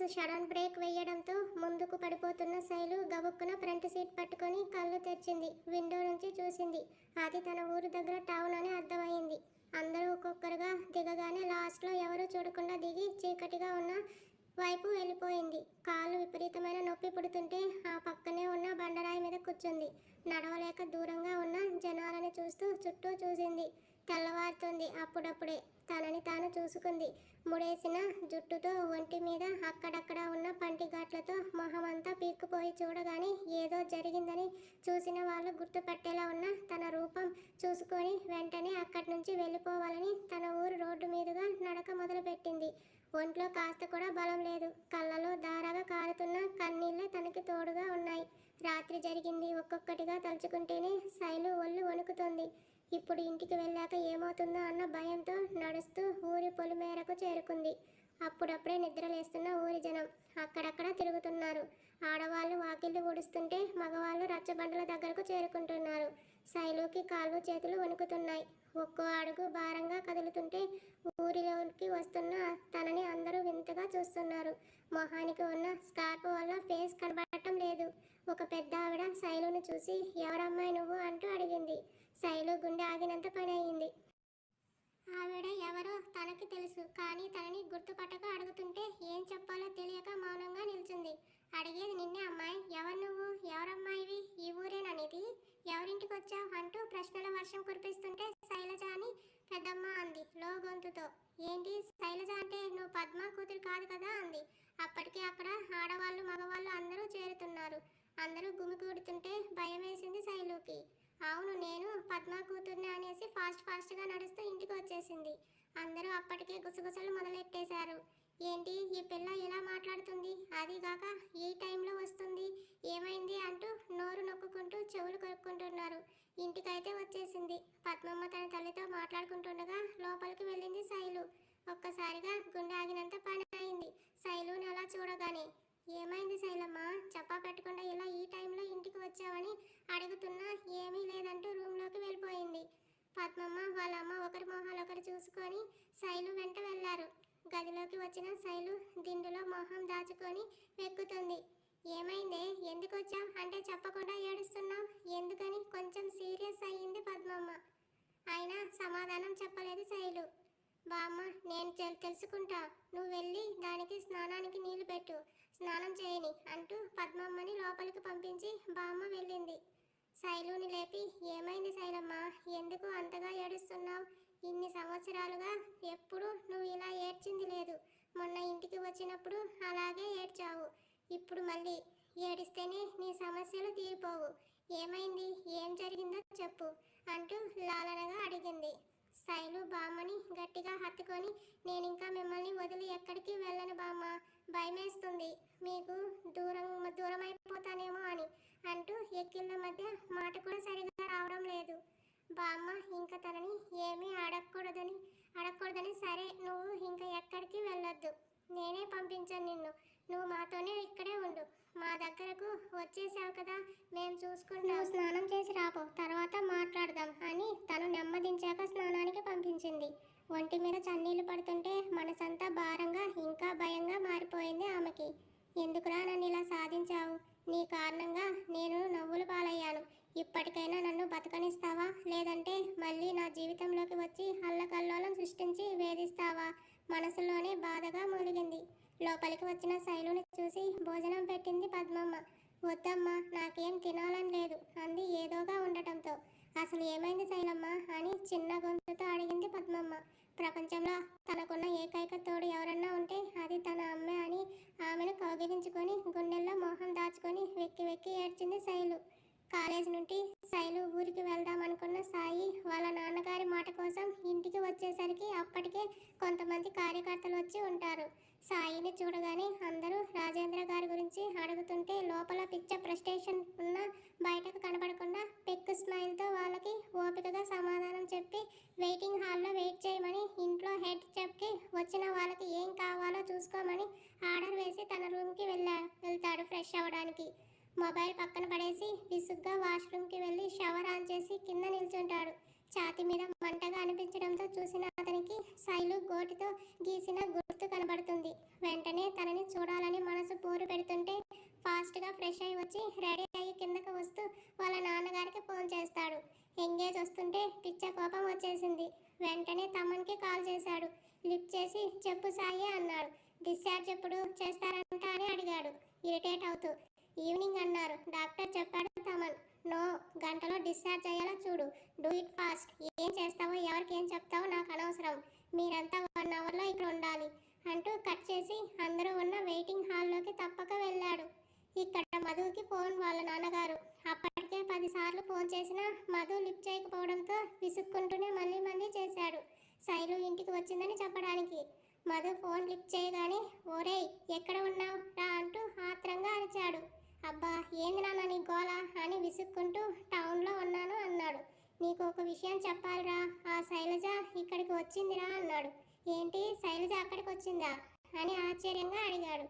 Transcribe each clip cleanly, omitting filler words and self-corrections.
Bus sudden brake వేయడంతో ముందుకు పడిపోతున్న శైలు గబుక్కున ఫ్రంట్ సీట్ పట్టుకొని కళ్ళు తెరిచింది. విండో నుంచి చూసింది. అది తన ఊరు దగ్గర టౌన్ అని అర్థమైంది. అందరూ ఒక్కొక్కరుగా దిగగానే లాస్ట్లో ఎవరూ చూడకుండా దిగి చీకటిగా ఉన్న వైపు వెళ్ళిపోయింది. కాళ్ళు విపరీతమైన నొప్పి పుడుతుంటే ఆ పక్కనే ఉన్న బండరాయి మీద కూర్చుంది. నడవలేక దూరంగా ఉన్న జనాలని చూస్తూ చుట్టూ చూసింది. తెల్లవారుతుంది. అప్పుడప్పుడే తనని తాను చూసుకుంది. ముడేసిన జుట్టుతో ఒంటి మీద అక్కడక్కడ ఉన్న పంటిఘాట్లతో మొహమంతా పీక్కుపోయి చూడగానే ఏదో జరిగిందని చూసిన వాళ్ళు గుర్తుపట్టేలా ఉన్న తన రూపం చూసుకొని వెంటనే అక్కడి నుంచి వెళ్ళిపోవాలని తన ఊరు రోడ్డు మీదుగా నడక మొదలుపెట్టింది. ఒంట్లో కాస్త కూడా బలం లేదు. కళ్ళలో ధారగా కారుతున్న కన్నీళ్లే తనకి తోడుగా ఉన్నాయి. రాత్రి జరిగింది ఒక్కొక్కటిగా తలుచుకుంటేనే శైలు ఒళ్ళు వణుకుతుంది. ఇప్పుడు ఇంటికి వెళ్ళాక ఏమవుతుందో అన్న భయంతో నడుస్తూ ఊరి పొలిమేరకు చేరుకుంది. అప్పుడప్పుడే నిద్రలేస్తున్న ఊరి జనం అక్కడక్కడ తిరుగుతున్నారు. ఆడవాళ్ళు వాకిళ్ళు ఊడుస్తుంటే మగవాళ్ళు రచ్చబండల దగ్గరకు చేరుకుంటున్నారు. శైలుకి కాళ్ళు చేతులు వణుకుతున్నాయి. ఒక్కో అడుగు భారంగా కదులుతుంటే ఊరిలోకి వస్తున్న తనని అందరూ వింతగా చూస్తున్నారు. మొహానికి ఉన్న స్కార్ప్ వల్ల ఫేస్ కనబడటం లేదు. ఒక పెద్ద ఆవిడ శైలుని చూసి ఎవరమ్మాయి నువ్వు అంటూ అడిగింది. శైలు గుండె ఆగినంత పని అయింది. ఆవిడ ఎవరో తనకి తెలుసు, కానీ తనని గుర్తుపట్టక అడుగుతుంటే ఏం చెప్పాలో తెలియక మౌనంగా నిల్చుంది. అడిగేది నిన్నే అమ్మాయి, ఎవరు నువ్వు, ఎవరమ్మాయివి, ఈ ఊరేననేది, ఎవరింటికి వచ్చావు అంటూ ప్రశ్నల వర్షం కురిపిస్తుంటే శైలజ అని పెద్దమ్మ అంది లో గొంతుతో. ఏంటి శైలజ అంటే నువ్వు పద్మ కూతురు కాదు కదా అంది. అప్పటికే అక్కడ ఆడవాళ్ళు మగవాళ్ళు అందరూ చేరుతున్నారు. అందరూ గుమికూడుతుంటే భయం వేసింది శైలుకి. అవును నేను పద్మ కూతుర్ని అనేసి ఫాస్ట్గా నడుస్తూ ఇంటికి వచ్చేసింది. అందరూ అప్పటికే గుసగుసలు మొదలెట్టేశారు. ఏంటి ఈ పిల్ల ఇలా మాట్లాడుతుంది, అదిగాక ఈ టైంలో వస్తుంది, ఏమైంది అంటూ నోరు నొక్కుంటూ చెవులు కొరుక్కుంటున్నారు. ఇంటికైతే వచ్చేసింది. పద్మమ్మ తన తల్లితో మాట్లాడుకుంటుండగా లోపలికి వెళ్ళింది శైలు. ఒక్కసారిగా గుండె ఆగినంత పని అయింది శైలుని అలా చూడగానే. ఏమైంది శైలమ్మ, చెప్పా పెట్టకుండా ఇలా ఈ టైంలో ఇంటికి వచ్చావని అడుగుతున్నా ఏమీ లేదంటూ రూమ్లోకి వెళ్ళిపోయింది. పద్మమ్మ వాళ్ళ అమ్మ ఒకరి మొహాలు ఒకరు చూసుకొని శైలు వెంట వెళ్ళారు. గదిలోకి వచ్చిన శైలు దిండులో మొహం దాచుకొని వెక్కుతుంది. ఏమైందే, ఎందుకు వచ్చావు అంటే చెప్పకుండా ఏడుస్తున్నావు ఎందుకని కొంచెం సీరియస్ అయ్యింది పద్మమ్మ. అయినా సమాధానం చెప్పలేదు శైలు. బామ్మ నేను తెలుసుకుంటా, నువ్వు వెళ్ళి దానికి స్నానానికి నీళ్లు పెట్టు, స్నానం చేయని అంటూ పద్మమ్మని లోపలికి పంపించి బామ్మ వెళ్ళింది. శైలుని లేపి ఏమైంది శైలమ్మ, ఎందుకు అంతగా ఏడుస్తున్నావు, ఇన్ని సంవత్సరాలుగా ఎప్పుడు నువ్వు ఇలా ఏడ్చింది లేదు, మొన్న ఇంటికి వచ్చినప్పుడు అలాగే ఏడ్చావు, ఇప్పుడు మళ్ళీ ఏడిస్తేనే నీ సమస్యలు తీరిపోవు, ఏమైంది, ఏం జరిగిందో చెప్పు అంటూ లాలనగా అడిగింది. శైలు బామ్మని గట్టిగా హత్తుకొని నేనింకా మిమ్మల్ని వదిలి ఎక్కడికి వెళ్ళను బామ్మ, భయమేస్తుంది, మీకు దూరమైపోతానేమో అని అంటూ ఎక్కిళ్ళ మధ్య మాట కూడా సరిగా రావడం లేదు. బామ్మ ఇంకా తనని ఏమీ అడగకూడదని సరే నువ్వు ఇంకా ఎక్కడికి వెళ్ళొద్దు, నేనే పంపించాను నిన్ను, నువ్వు మాతోనే ఇక్కడే ఉండు, మా దగ్గరకు వచ్చేసావు కదా మేము చూసుకుంటాం, స్నానం చేసి రాపో తర్వాత మాట్లాడదాం అని తను నెమ్మదించాక స్నానానికి పంపించింది. ఒంటి మీద చన్నీళ్లు పడుతుంటే మనసంతా భారంగా ఇంకా భయంగా మారిపోయింది ఆమెకి. ఎందుకురా నన్ను ఇలా సాధించావు, నీ కారణంగా నేను నవ్వులు పాలయ్యాను, ఇప్పటికైనా నన్ను బతకనిస్తావా లేదంటే మళ్ళీ నా జీవితంలోకి వచ్చి అల్లకల్లోలం సృష్టించి వేధిస్తావా, మనసులోనే బాధగా మూలిగింది. లోపలికి వచ్చిన శైలుని చూసి భోజనం పెట్టింది పద్మమ్మ. వద్దమ్మా నాకేం తినాలని లేదు అంది ఏదోగా ఉండటంతో. అసలు ఏమైంది శైలమ్మ అని చిన్న గొంతుతో అడిగింది పద్మమ్మ. ప్రపంచంలో తనకున్న ఏకైక తోడు ఎవరన్నా ఉంటే అది తన అమ్మే అని ఆమెను కౌగిలించుకొని గుండెల్లో మొహం దాచుకొని వెక్కి వెక్కి ఏడ్చింది శైలు. కాలేజ్ నుండి శైలు ఊరికి వెళ్దామనుకున్న సాయి వాళ్ళ నాన్నగారి మాట కోసం ఇంటికి వచ్చేసరికి అప్పటికే కొంతమంది కార్యకర్తలు వచ్చి ఉంటారు. సాయిని చూడగానే అందరూ రాజేంద్ర గారి గురించి అడుగుతుంటే లోపల పిచ్చ ఫ్రస్ట్రేషన్ ఉన్న బయటకు కనపడకుండా పెక్ స్మైల్తో వాళ్ళకి ఓపికగా సమాధానం చెప్పి వెయిటింగ్ హాల్లో వెయిట్ చేయమని, ఇంట్లో హెడ్ చెఫ్కి వచ్చిన వాళ్ళకి ఏం కావాలో చూసుకోమని ఆర్డర్ వేసి తన రూమ్కి వెళ్తాడు ఫ్రెష్ అవ్వడానికి. మొబైల్ పక్కన పడేసి విసుగ్గా వాష్రూమ్కి వెళ్ళి షవర్ ఆన్ చేసి కింద నిల్చుంటాడు. ఛాతి మీద మంటగా అనిపించడంతో చూసిన అతనికి శైలు గోటితో గీసిన గుర్తు కనబడుతుంది. వెంటనే తనని చూడాలని చెప్పు సాయి అన్నాడు. డిశ్చార్జ్ ఎప్పుడు చేస్తారంట అని అడిగాడు ఇరిటేట్ అవుతూ. ఈవినింగ్ అన్నారు. డాక్టర్ చెప్పాడు తమన్. నో, గంటలో డిశ్చార్జ్ అయ్యేలా చూడు. Do it fast. ఏం చేస్తావో ఎవరికి ఏం చెప్తావో నాకు అనవసరం. మీరంతా 1 అవర్లో ఇక్కడ ఉండాలి అంటూ కట్ చేసి అందరూ ఉన్న వెయిటింగ్ హాల్లోకి తప్పక వెళ్ళాడు. ఇక్కడ మధుకి ఫోన్ వాళ్ళ నాన్నగారు. అప్పటికే 10 సార్లు ఫోన్ చేసినా మధు లిఫ్ట్ చేయకపోవడంతో విసుక్కుంటూనే మళ్ళీ చేశాడు శైలు ఇంటికి వచ్చిందని చెప్పడానికి. మధు ఫోన్ లిఫ్ట్ చేయగానే ఓరేయ్ ఎక్కడ ఉన్నావు రా అంటూ ఆత్రంగా అరిచాడు. అబ్బా ఏంది నాన్న నీ గోల అని విసుక్కుంటూ టౌన్లో ఉన్నాను అన్నాడు. నీకు ఒక విషయం చెప్పాలిరా, ఆ శైలజ ఇక్కడికి వచ్చిందిరా అన్నాడు. ఏంటి శైలజ అక్కడికి వచ్చిందా అని ఆశ్చర్యంగా అడిగాడు.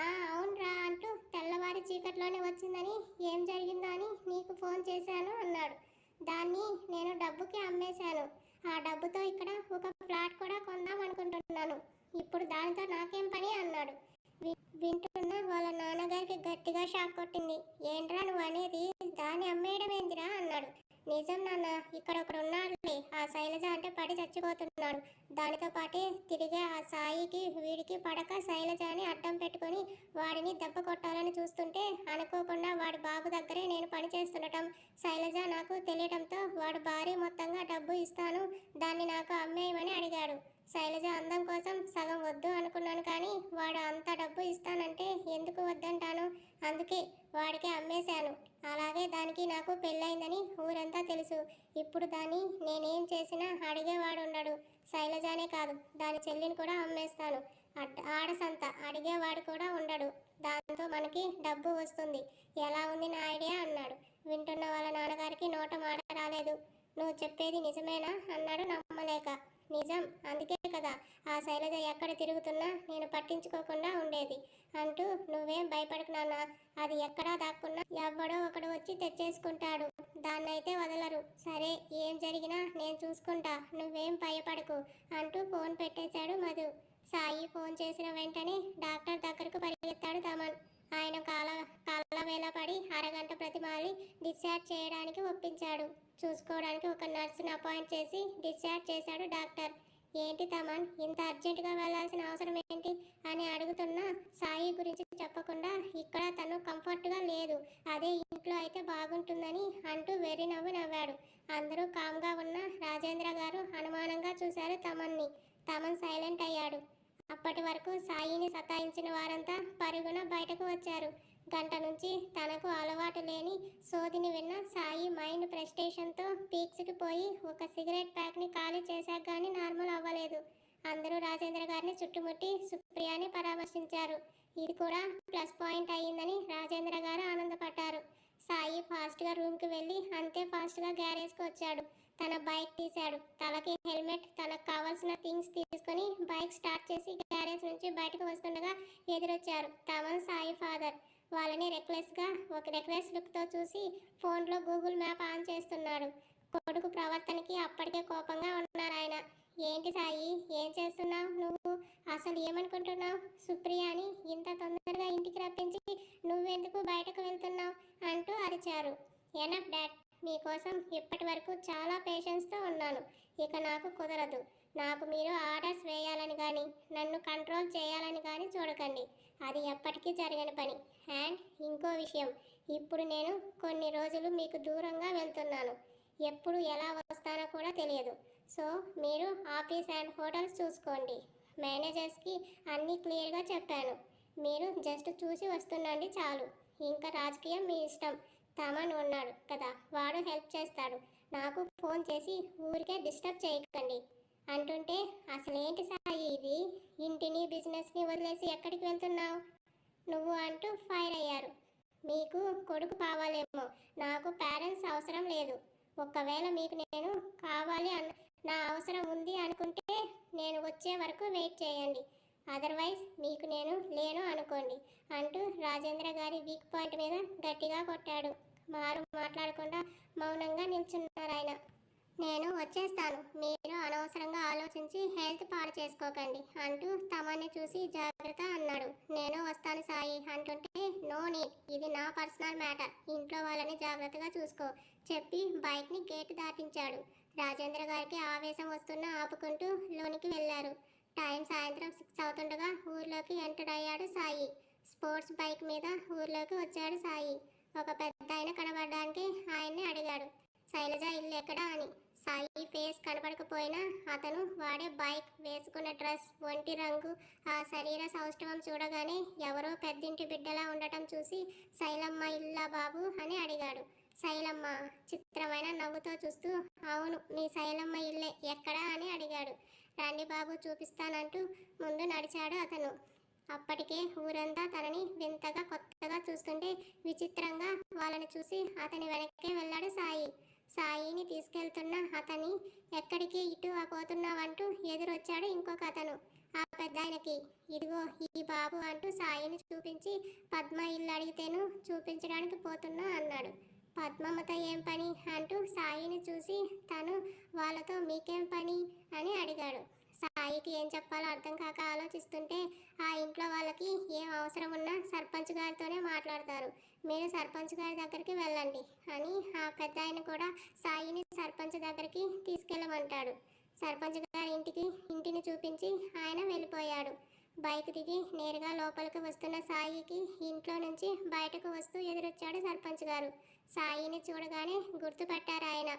అవునరా అంటూ తెల్లవారి చీకట్లోనే వచ్చిందని ఏం జరిగిందో అని నీకు ఫోన్ చేశాను అన్నాడు. దాన్ని నేను డబ్బుకి అమ్మేశాను. ఆ డబ్బుతో ఇక్కడ ఒక ఫ్లాట్ కూడా కొందాం అనుకుంటున్నాను. ఇప్పుడు దానితో నాకేం పని అన్నాడు. వింటున్న వాళ్ళ నాన్నగారికి గట్టిగా షాక్ కొట్టింది. ఏంట్రా నువ్వు అనేది? దాన్ని అమ్మేయడం ఏందిరా అన్నాడు. నిజం నాన్న, ఇక్కడ ఒకడు ఉన్నాడులే, ఆ శైలజ అంటే పడి చచ్చిపోతున్నాడు. దానితో పాటే తిరిగే ఆ సాయికి వీడికి పడక శైలజ అని అడ్డం పెట్టుకొని వాడిని దెబ్బ కొట్టాలని చూస్తుంటే అనుకోకుండా వాడి బాబు దగ్గరే నేను పని చేస్తుండటం శైలజ నాకు తెలియటంతో వాడు భారీ మొత్తంగా డబ్బు ఇస్తాను, దాన్ని నాకు అమ్మేయమని అడిగాడు. శైలజ అందం కోసం సగం వద్దు అనుకున్నాను, కానీ వాడు అంత డబ్బు ఇస్తానంటే ఎందుకు వద్దంటాను. అందుకే వాడికి అమ్మేశాను. అలాగే దానికి నాకు పెళ్ళయిందని ఊరంతా తెలుసు. ఇప్పుడు దాన్ని నేనేం చేసినా అడిగేవాడు ఉండడు. శైలజానే కాదు, దాని చెల్లిని కూడా అమ్మేస్తాను. ఆడసంత అడిగేవాడు కూడా ఉండడు. దాంతో మనకి డబ్బు వస్తుంది. ఎలా ఉంది నా ఐడియా అన్నాడు. వింటున్న వాళ్ళ నాన్నగారికి నోట మాట రాలేదు. నువ్వు చెప్పేది నిజమేనా అన్నాడు నమ్మలేక. నిజం, అందుకే కదా ఆ శైలజ ఎక్కడ తిరుగుతున్నా నేను పట్టించుకోకుండా ఉండేది అంటూ. నువ్వేం భయపడకు నాన్న, అది ఎక్కడా దాక్కున్నా ఎవడో ఒకడు వచ్చి తెచ్చేసుకుంటాడు. దాన్నైతే వదలరు. సరే, ఏం జరిగినా నేను చూసుకుంటా, నువ్వేం భయపడకు అంటూ ఫోన్ పెట్టేశాడు మధు. సాయి ఫోన్ చేసిన వెంటనే డాక్టర్ దగ్గరకు పరిగెత్తాడు తమన్. ఆయన కాళ్ళ వేళ పడి అరగంట ప్రతిమాలి డిశ్చార్జ్ చేయడానికి ఒప్పించాడు. చూసుకోవడానికి ఒక నర్సును అపాయింట్ చేసి డిశ్చార్జ్ చేశాడు డాక్టర్. ఏంటి తమన్, ఇంత అర్జెంటుగా వెళ్లాల్సిన అవసరం ఏంటి అని అడుగుతున్నా సాయి గురించి చెప్పకుండా ఇక్కడ తను కంఫర్ట్గా లేదు, అదే ఇంట్లో అయితే బాగుంటుందని అంటూ వెర్రి నవ్వు నవ్వాడు. అందరూ కామ్గా ఉన్న రాజేంద్ర గారు అనుమానంగా చూశారు తమన్ని. తమన్ సైలెంట్ అయ్యాడు. అప్పటి వరకు సాయిని సతాయించిన వారంతా పరుగున బయటకు వచ్చారు. గంట నుంచి తనకు అలవాటు లేని సోదిని విన్న సాయి మైండ్ ఫ్రస్ట్రేషన్తో పీక్స్కి పోయి ఒక సిగరెట్ ప్యాక్ని ఖాళీ చేశాక కానీ నార్మల్ అవ్వలేదు. అందరూ రాజేంద్ర గారిని చుట్టుముట్టి సుప్రియాని పరామర్శించారు. ఇది కూడా ప్లస్ పాయింట్ అయ్యిందని రాజేంద్ర గారు ఆనందపడ్డారు. సాయి ఫాస్ట్గా రూమ్కి వెళ్ళి అంతే ఫాస్ట్గా గ్యారేజ్కి వచ్చాడు. తన బైక్ తీశాడు. తలకి హెల్మెట్, తనకు కావాల్సిన థింగ్స్ తీసుకొని బైక్ స్టార్ట్ చేసి గ్యారేజ్ నుంచి బయటకు వస్తుండగా ఎదురొచ్చారు తమన్, సాయి ఫాదర్. వాళ్ళని ఒక రెక్లెస్ లుక్తో చూసి ఫోన్లో గూగుల్ మ్యాప్ ఆన్ చేస్తున్నాడు. కొడుకు ప్రవర్తనకి అప్పటికే కోపంగా ఉన్నారు ఆయన. ఏంటి సాయి, ఏం చేస్తున్నావు నువ్వు? అసలు ఏమనుకుంటున్నావు? సుప్రియాని ఇంత తొందరగా ఇంటికి రప్పించి నువ్వెందుకు బయటకు వెళ్తున్నావు అంటూ అరిచారు. ఎనఫ్ డాడ్, మీకోసం ఇప్పటి వరకు చాలా పేషెన్స్తో ఉన్నాను. ఇక నాకు కుదరదు. నాకు మీరు ఆర్డర్స్ వేయాలని కానీ నన్ను కంట్రోల్ చేయాలని కానీ చూడకండి. అది ఎప్పటికీ జరగని పని. అండ్ ఇంకో విషయం, ఇప్పుడు నేను కొన్ని రోజులు మీకు దూరంగా వెళ్తున్నాను. ఎప్పుడు ఎలా వస్తానో కూడా తెలియదు. సో మీరు ఆఫీస్ అండ్ హోటల్స్ చూసుకోండి. మేనేజర్స్కి అన్నీ క్లియర్గా చెప్పాను. మీరు జస్ట్ చూసి వస్తుండండి చాలు. ఇంకా రాజకీయం మీ ఇష్టం. తమన్ ఉన్నాడు కదా, వాడు హెల్ప్ చేస్తాడు. నాకు ఫోన్ చేసి ఊరికే డిస్టర్బ్ చేయకండి అంటుంటే, అసలేంటి సాయి ఇది? ఇంటిని బిజినెస్ని వదిలేసి ఎక్కడికి వెళ్తున్నావు నువ్వు అంటూ ఫైర్ అయ్యారు. మీకు కొడుకు కావాలేమో, నాకు పేరెంట్స్ అవసరం లేదు. ఒకవేళ మీకు నేను కావాలి నా అవసరం ఉంది అనుకుంటే నేను వచ్చే వరకు వెయిట్ చేయండి. అదర్వైజ్ మీకు నేను లేను అనుకోండి అంటూ రాజేంద్ర గారి వీక్ పాయింట్ మీద గట్టిగా కొట్టాడు. మాట్లాడకుండా మౌనంగా నిల్చున్నారు ఆయన. నేను వచ్చేస్తాను, మీరు అనవసరంగా ఆలోచించి హెల్త్ పాడు చేసుకోకండి అంటూ తమన్ని చూసి జాగ్రత్త అన్నాడు. నేను వస్తాను సాయి అంటుంటే, నో నీడ్, ఇది నా పర్సనల్ మ్యాటర్, ఇంట్లో వాళ్ళని జాగ్రత్తగా చూసుకో చెప్పి బైక్ని గేటు దాటించాడు. రాజేంద్ర గారికి ఆవేశం వస్తున్నా ఆపుకుంటూ లోనికి వెళ్ళారు. టైం సాయంత్రం 6 అవుతుండగా ఊర్లోకి ఎంటర్ అయ్యాడు సాయి. స్పోర్ట్స్ బైక్ మీద ఊర్లోకి వచ్చాడు సాయి. ఒక పెద్ద ఆయన కనబడడానికి ఆయన్ని అడిగాడు, శైలజ ఇల్లు ఎక్కడా అని. సాయి ఫేస్ కనపడకపోయినా అతను వాడే బైక్, వేసుకున్న డ్రెస్, ఒంటి రంగు, ఆ శరీర సౌష్ఠవం చూడగానే ఎవరో పెద్దింటి బిడ్డలా ఉండటం చూసి శైలమ్మ ఇల్లా బాబు అని అడిగాడు. శైలమ్మ చిత్రమైన నవ్వుతో చూస్తూ, అవును మీ శైలమ్మ ఇల్లే, ఎక్కడా అని అడిగాడు. రండి బాబు చూపిస్తానంటూ ముందు నడిచాడు అతను. అప్పటికే ఊరంతా తనని వింతగా కొత్తగా చూస్తుంటే విచిత్రంగా వాళ్ళని చూసి అతని వెనక్కే వెళ్ళాడు సాయి. సాయిని తీసుకెళ్తున్న అతని ఎక్కడికి ఇటు పోతున్నావంటూ ఎదురొచ్చాడు ఇంకొక అతను. ఆ పెద్ద ఆయనకి, ఇదిగో ఈ బాబు అంటూ సాయిని చూపించి, పద్మ ఇల్లు అడిగితేను చూపించడానికి పోతున్నా అన్నాడు. పద్మమ్మతో ఏం పని అంటూ సాయిని చూసి తను వాళ్ళతో మీకేం పని అని అడిగాడు. సాయికి ఏం చెప్పాలో అర్థం కాక ఆలోచిస్తుంటే, ఆ ఇంట్లో వాళ్ళకి ఏం అవసరం ఉన్నా సర్పంచ్ గారితోనే మాట్లాడతారు, మీరు సర్పంచ్ గారి దగ్గరికి వెళ్ళండి అని ఆ పెద్ద ఆయన కూడా సాయిని సర్పంచ్ దగ్గరికి తీసుకెళ్ళమంటాడు. సర్పంచ్ గారి ఇంటిని చూపించి ఆయన వెళ్ళిపోయాడు. బైక్ దిగి నేరుగా లోపలికి వస్తున్న సాయికి ఇంట్లో నుంచి బయటకు వస్తూ ఎదురొచ్చాడు సర్పంచ్ గారు. సాయిని చూడగానే గుర్తుపట్టారు ఆయన.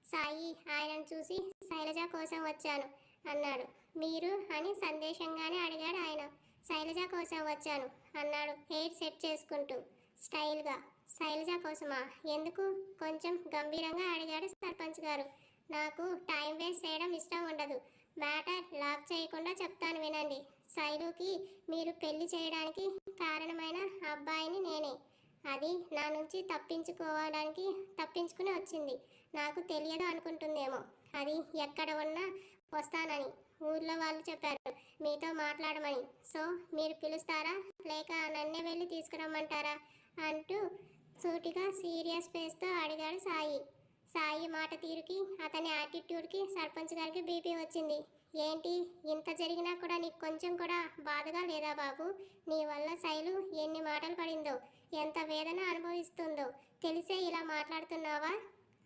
సాయి ఆయనను చూసి, శైలజ కోసం వచ్చాను అన్నాడు. మీరు అని సందేశంగానే అడిగాడు ఆయన. శైలజ కోసం వచ్చాను అన్నాడు హెయిర్ సెట్ చేసుకుంటూ స్టైల్గా. శైలజ కోసమా? ఎందుకు? కొంచెం గంభీరంగా అడిగాడు సర్పంచ్ గారు. నాకు టైం వేస్ట్ చేయడం ఇష్టం ఉండదు, మ్యాటర్ లాక్ చేయకుండా చెప్తాను వినండి. శైలుకి మీరు పెళ్లి చేయడానికి కారణమైన అబ్బాయిని నేనే. అది నా నుంచి తప్పించుకుని వచ్చింది. నాకు తెలియదు అనుకుంటుందేమో, అది ఎక్కడ ఉన్నా వస్తానని ఊర్లో వాళ్ళు చెప్పారు మీతో మాట్లాడమని. సో మీరు పిలుస్తారా లేక నన్నే వెళ్ళి తీసుకురమ్మంటారా అంటూ సూటిగా సీరియస్ ఫేస్తో అడిగాడు సాయి. సాయి మాట తీరుకి, అతని యాటిట్యూడ్కి సర్పంచ్ గారికి బీపీ వచ్చింది. ఏంటి ఇంత జరిగినా కూడా నీకు కొంచెం కూడా బాధగా లేదా బాబు? నీ వల్ల శైలు ఎన్ని మాటలు పడిందో, ఎంత వేదన అనుభవిస్తుందో తెలిసే ఇలా మాట్లాడుతున్నావా?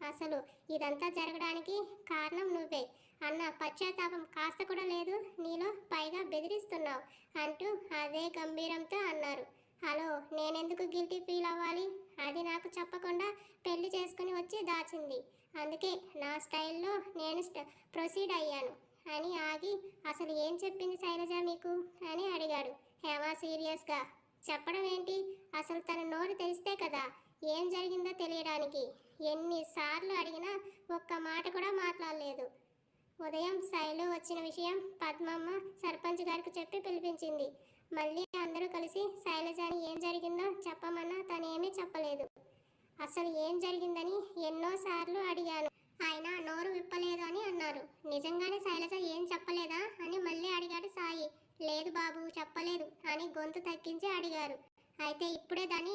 అసలు ఇదంతా జరగడానికి కారణం నువ్వే అన్న పశ్చాత్తాపం కాస్త కూడా లేదు నీలో, పైగా బెదిరిస్తున్నావు అంటూ అదే గంభీరంతో అన్నారు. హలో, నేనెందుకు గిల్టీ ఫీల్ అవ్వాలి? అది నాకు చెప్పకుండా పెళ్లి చేసుకుని వచ్చి దాచింది, అందుకే నా స్టైల్లో నేను ప్రొసీడ్ అయ్యాను అని ఆగి, అసలు ఏం చెప్పింది శైలజ మీకు అని అడిగాడు హేమ సీరియస్గా. చెప్పడం ఏంటి? అసలు తన నోరు తెలిస్తే కదా ఏం జరిగిందో తెలియడానికి. ఎన్నిసార్లు అడిగినా ఒక్క మాట కూడా మాట్లాడలేదు. ఉదయం శైలు వచ్చిన విషయం పద్మమ్మ సర్పంచ్ గారికి చెప్పి పిలిపించింది. మళ్ళీ అందరూ కలిసి శైలజని ఏం జరిగిందో చెప్పమన్నా తనేమీ చెప్పలేదు. అసలు ఏం జరిగిందని ఎన్నోసార్లు అడిగాను, ఆయన నోరు విప్పలేదు అని అన్నారు. నిజంగానే శైలజ ఏం చెప్పలేదా అని మళ్ళీ అడిగాడు సాయి. లేదు బాబు చెప్పలేదు అని గొంతు తగ్గించి అడిగారు. అయితే ఇప్పుడే దాని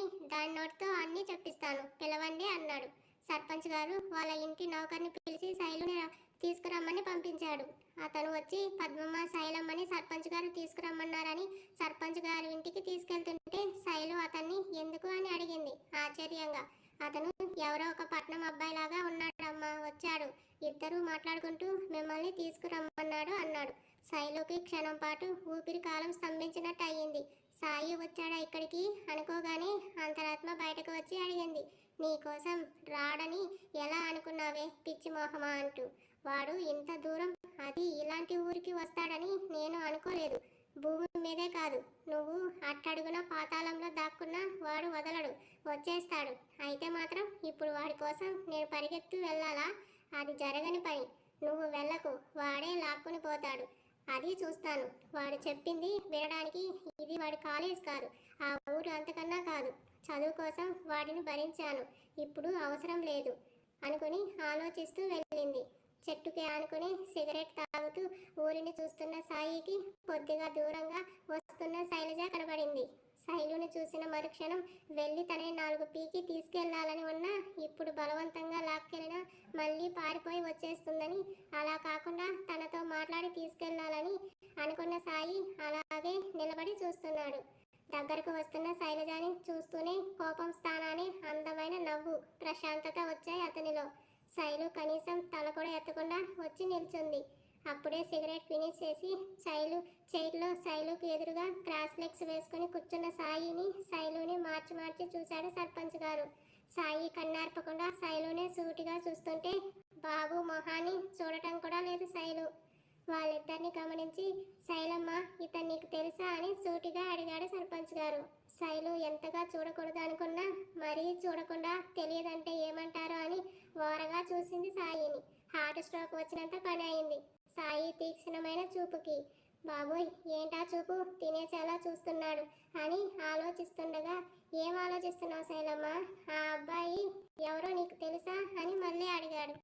నోటితో అన్నీ చెప్పిస్తాను, పిలవండి అన్నాడు. సర్పంచ్ గారు వాళ్ళ ఇంటి నౌకర్ని పిలిచి శైలుని తీసుకురమ్మని పంపించాడు. అతను వచ్చి పద్మమ్మ శైలమ్మని సర్పంచ్ గారు తీసుకురమ్మన్నారని సర్పంచ్ గారి ఇంటికి తీసుకెళ్తుంటే శైలు అతన్ని ఎందుకు అని అడిగింది ఆశ్చర్యంగా. అతను ఎవరో ఒక పట్నం అబ్బాయిలాగా ఉన్నాడమ్మా, వచ్చాడు, ఇద్దరూ మాట్లాడుకుంటూ మిమ్మల్ని తీసుకురమ్మన్నాడు అన్నాడు. శైలుకి క్షణం పాటు ఊపిరి కాలం స్తంభించినట్టు అయ్యింది. సాయి వచ్చాడా ఇక్కడికి అనుకోగానే అంతరాత్మ బయటకు వచ్చి అడిగింది, నీకోసం రాడని ఎలా అనుకున్నావే పిచ్చి మోహమా అంటూ. వాడు ఇంత దూరం, అది ఇలాంటి ఊరికి వస్తాడని నేను అనుకోలేదు. భూమి మీదే కాదు, నువ్వు అట్టడుగున పాతాళంలో దాక్కున్నా వాడు వదలడు, వచ్చేస్తాడు. అయితే మాత్రం ఇప్పుడు వాడి కోసం నేను పరిగెత్తు వెళ్ళాలా? అది జరగని పని. నువ్వు వెళ్ళకు, వాడే లాక్కుని పోతాడు. అది చూస్తాను. వాడు చెప్పింది వినడానికి ఇది వాడి కాలేజ్ కాదు, ఆ ఊరు అంతకన్నా కాదు. చదువు కోసం వాడిని భరించాను, ఇప్పుడు అవసరం లేదు అనుకుని ఆలోచిస్తూ వెళ్ళింది. చెట్టుకి ఆనుకుని సిగరెట్ తాగుతూ ఊరిని చూస్తున్న సాయికి కొద్దిగా దూరంగా వస్తున్న శైలజ కనబడింది. శైలుని చూసిన మరుక్షణం వెళ్ళి తనని 4 పీకి తీసుకెళ్లాలని ఉన్నా ఇప్పుడు బలవంతంగా లాక్కెళ్ళినా మళ్ళీ పారిపోయి వచ్చేస్తుందని, అలా కాకుండా తనతో మాట్లాడి తీసుకెళ్లాలని అనుకున్న సాయి అలాగే నిలబడి చూస్తున్నాడు. దగ్గరకు వస్తున్న శైలజని చూస్తూనే కోపం స్థానాన్ని అందమైన నవ్వు, ప్రశాంతత వచ్చాయి అతనిలో. శైలు కనీసం తల కూడా ఎత్తకుండా వచ్చి నిల్చుంది. అప్పుడే సిగరెట్ ఫినిష్ చేసి చైర్లో ఎదురుగా క్రాస్ లెగ్స్ వేసుకుని కూర్చున్న శైలుని మార్చి మార్చి చూశాడు సర్పంచ్ గారు. సాయి కన్నార్పకుండా శైలునే సూటిగా చూస్తుంటే బాబు మొహాన్ని చూడటం కూడా లేదు శైలు. వాళ్ళిద్దరిని గమనించి, శైలమ్మ, ఇతను నీకు తెలుసా అని సూటిగా అడిగాడు సర్పంచ్ గారు. శైలు ఎంతగా చూడకూడదు అనుకున్నా మరీ చూడకుండా తెలియదంటే ఏమంటారో అని ఓరగా చూసింది సాయిని. హార్ట్ స్ట్రోక్ వచ్చినంత పని అయింది సాయి తీక్షణమైన చూపుకి. బాబోయ్, ఏంటా చూపు, తినేసేలా చూస్తున్నాడు అని ఆలోచిస్తుండగా, ఏం ఆలోచిస్తున్నావు శైలమ్మ? ఆ అబ్బాయి ఎవరో నీకు తెలుసా అని మళ్ళీ అడిగాడు.